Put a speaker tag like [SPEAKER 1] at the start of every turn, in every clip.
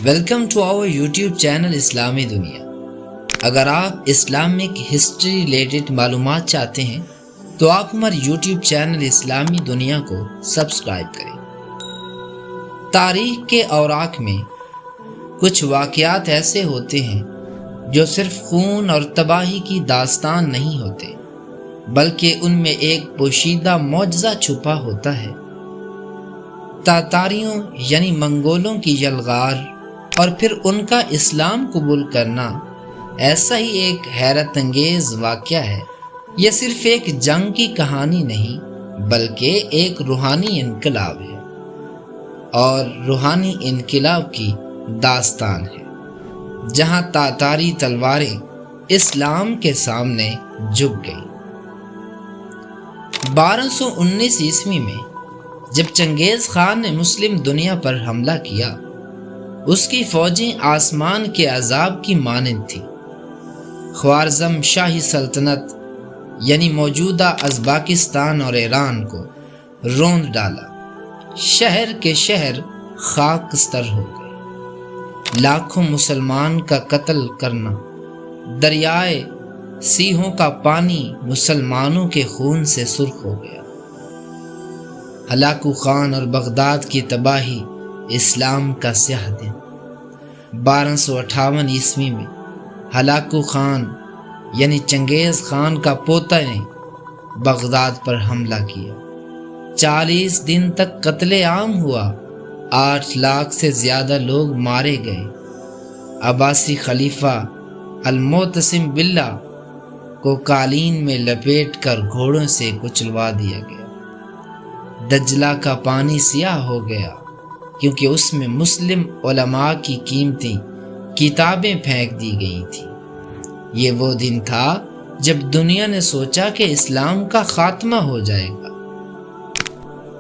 [SPEAKER 1] Welcome to our YouTube channel Islami Duniya. اگر آپ Islamic history related معلومات چاہتے ہیں تو آپ ہمارے یوٹیوب چینل اسلامی دنیا کو سبسکرائب کریں۔ تاریخ کے اوراق میں کچھ واقعات ایسے ہوتے ہیں جو صرف خون اور تباہی کی داستان نہیں ہوتے، بلکہ ان میں ایک پوشیدہ معجزہ چھپا ہوتا ہے۔ تاتاریوں یعنی منگولوں کی یلغار اور پھر ان کا اسلام قبول کرنا ایسا ہی ایک حیرت انگیز واقعہ ہے۔ یہ صرف ایک جنگ کی کہانی نہیں بلکہ ایک روحانی انقلاب ہے، اور روحانی انقلاب کی داستان ہے جہاں تاتاری تلواریں اسلام کے سامنے جھک گئیں۔ 1219 عیسوی میں جب چنگیز خان نے مسلم دنیا پر حملہ کیا، اس کی فوجیں آسمان کے عذاب کی مانند تھیں۔ خوارزم شاہی سلطنت یعنی موجودہ ازبکستان اور ایران کو روند ڈالا۔ شہر کے شہر خاکستر ہو گئے۔ لاکھوں مسلمان کا قتل کرنا، دریائے سیہوں کا پانی مسلمانوں کے خون سے سرخ ہو گیا۔ ہلاکو خان اور بغداد کی تباہی اسلام کا سیاہ دن۔ 1258 عیسوی میں ہلاکو خان یعنی چنگیز خان کا پوتا نے بغداد پر حملہ کیا۔ 40 دن تک قتل عام ہوا۔ 8 لاکھ سے زیادہ لوگ مارے گئے۔ عباسی خلیفہ المعتصم باللہ کو قالین میں لپیٹ کر گھوڑوں سے کچلوا دیا گیا۔ دجلہ کا پانی سیاہ ہو گیا کیونکہ اس میں مسلم علماء کی قیمتی کتابیں پھینک دی گئی تھیں۔ یہ وہ دن تھا جب دنیا نے سوچا کہ اسلام کا خاتمہ ہو جائے گا،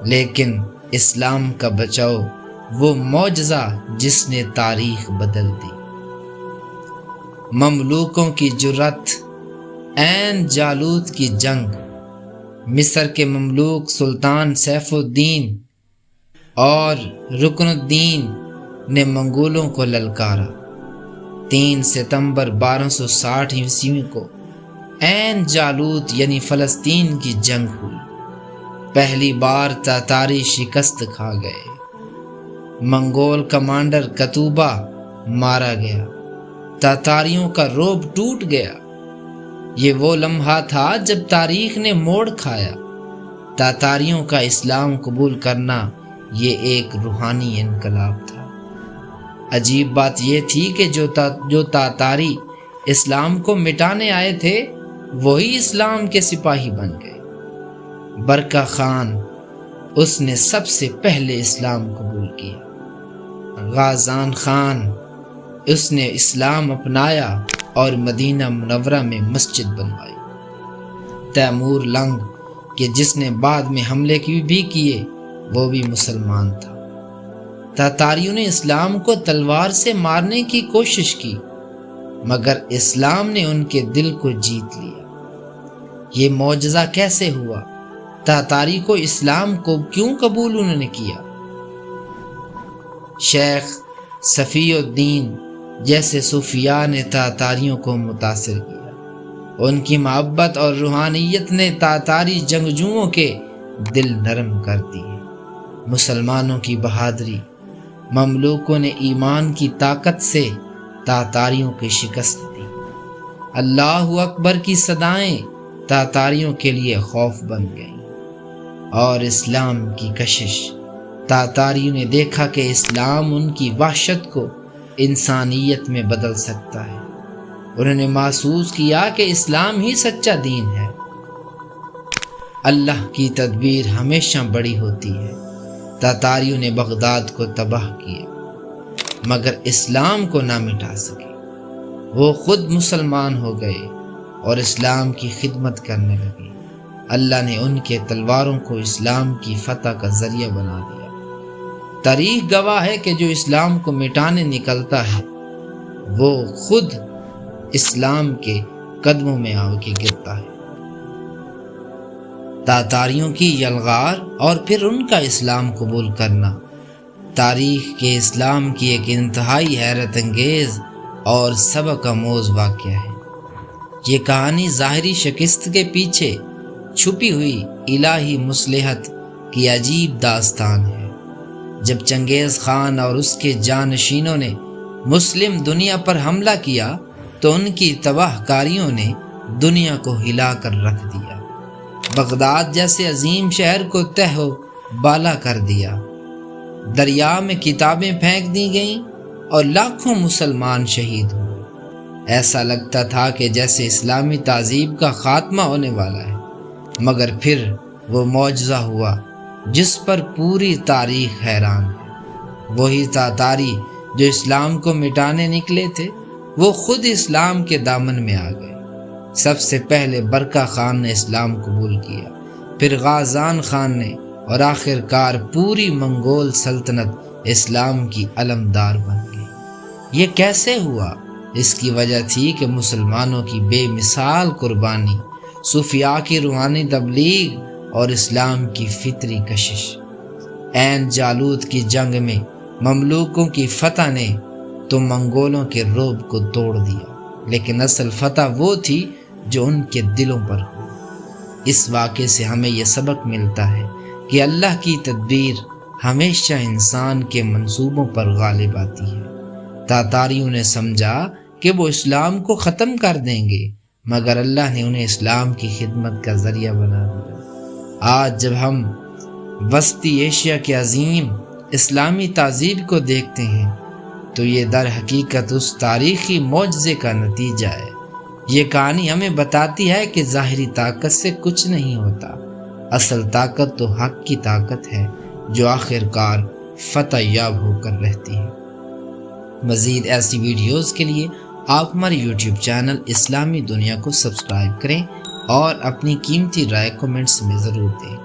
[SPEAKER 1] لیکن اسلام کا بچاؤ وہ معجزہ جس نے تاریخ بدل دی۔ مملوکوں کی جرأت، عین جالوت کی جنگ۔ مصر کے مملوک سلطان سیف الدین اور رکن الدین نے منگولوں کو للکارا۔ 3 ستمبر 1260 عیسوی کو عین جالوت یعنی فلسطین کی جنگ ہوئی۔ پہلی بار تاتاری شکست کھا گئے۔ منگول کمانڈر قطوبہ مارا گیا۔ تاتاریوں کا رعب ٹوٹ گیا۔ یہ وہ لمحہ تھا جب تاریخ نے موڑ کھایا۔ تاتاریوں کا اسلام قبول کرنا یہ ایک روحانی انقلاب تھا۔ عجیب بات یہ تھی کہ جو تاتاری اسلام کو مٹانے آئے تھے وہی اسلام کے سپاہی بن گئے۔ برقع خان، اس نے سب سے پہلے اسلام قبول کیا۔ غازان خان، اس نے اسلام اپنایا اور مدینہ منورہ میں مسجد بنوائی۔ تیمور لنگ کہ جس نے بعد میں حملے بھی کیے، وہ بھی مسلمان تھا۔ تاتاریوں نے اسلام کو تلوار سے مارنے کی کوشش کی، مگر اسلام نے ان کے دل کو جیت لیا۔ یہ معجزہ کیسے ہوا؟ تاتاری کو اسلام کو کیوں قبول انہوں نے کیا؟ شیخ صفی الدین جیسے صوفیاء نے تاتاریوں کو متاثر کیا۔ ان کی محبت اور روحانیت نے تاتاری جنگجوؤں کے دل نرم کر دیے۔ مسلمانوں کی بہادری، مملوکوں نے ایمان کی طاقت سے تاتاریوں کی شکست دی۔ اللہ اکبر کی صدائیں تاتاریوں کے لیے خوف بن گئیں، اور اسلام کی کشش۔ تاتاریوں نے دیکھا کہ اسلام ان کی وحشت کو انسانیت میں بدل سکتا ہے۔ انہوں نے محسوس کیا کہ اسلام ہی سچا دین ہے۔ اللہ کی تدبیر ہمیشہ بڑی ہوتی ہے۔ تاتاریوں نے بغداد کو تباہ کیا مگر اسلام کو نہ مٹا سکے۔ وہ خود مسلمان ہو گئے اور اسلام کی خدمت کرنے لگے۔ اللہ نے ان کے تلواروں کو اسلام کی فتح کا ذریعہ بنا دیا۔ تاریخ گواہ ہے کہ جو اسلام کو مٹانے نکلتا ہے وہ خود اسلام کے قدموں میں آ کے گرتا ہے۔ تاتاریوں کی یلغار اور پھر ان کا اسلام قبول کرنا تاریخ کے اسلام کی ایک انتہائی حیرت انگیز اور سبق آموز واقعہ ہے۔ یہ کہانی ظاہری شکست کے پیچھے چھپی ہوئی الہی مصلحت کی عجیب داستان ہے۔ جب چنگیز خان اور اس کے جانشینوں نے مسلم دنیا پر حملہ کیا تو ان کی تباہ کاریوں نے دنیا کو ہلا کر رکھ دیا۔ بغداد جیسے عظیم شہر کو تہ و بالا کر دیا، دریا میں کتابیں پھینک دی گئیں اور لاکھوں مسلمان شہید ہوئے۔ ایسا لگتا تھا کہ جیسے اسلامی تہذیب کا خاتمہ ہونے والا ہے، مگر پھر وہ معجزہ ہوا جس پر پوری تاریخ حیران ہے۔ وہی تاتاری جو اسلام کو مٹانے نکلے تھے، وہ خود اسلام کے دامن میں آ گئے۔ سب سے پہلے برکا خان نے اسلام قبول کیا، پھر غازان خان نے، اور آخر کار پوری منگول سلطنت اسلام کی علمدار بن گئی۔ یہ کیسے ہوا؟ اس کی وجہ تھی کہ مسلمانوں کی بے مثال قربانی، صوفیاء کی روحانی تبلیغ اور اسلام کی فطری کشش۔ عین جالوت کی جنگ میں مملوکوں کی فتح نے تو منگولوں کے رعب کو توڑ دیا، لیکن اصل فتح وہ تھی جو ان کے دلوں پر ہوئی۔ اس واقعے سے ہمیں یہ سبق ملتا ہے کہ اللہ کی تدبیر ہمیشہ انسان کے منصوبوں پر غالب آتی ہے۔ تاتاریوں نے سمجھا کہ وہ اسلام کو ختم کر دیں گے، مگر اللہ نے انہیں اسلام کی خدمت کا ذریعہ بنا دیا۔ آج جب ہم وسطی ایشیا کے عظیم اسلامی تہذیب کو دیکھتے ہیں تو یہ در حقیقت اس تاریخی معجزے کا نتیجہ ہے۔ یہ کہانی ہمیں بتاتی ہے کہ ظاہری طاقت سے کچھ نہیں ہوتا، اصل طاقت تو حق کی طاقت ہے جو آخر کار فتح یاب ہو کر رہتی ہے۔ مزید ایسی ویڈیوز کے لیے آپ ہمارے یوٹیوب چینل اسلامی دنیا کو سبسکرائب کریں اور اپنی قیمتی رائے کمنٹس میں ضرور دیں۔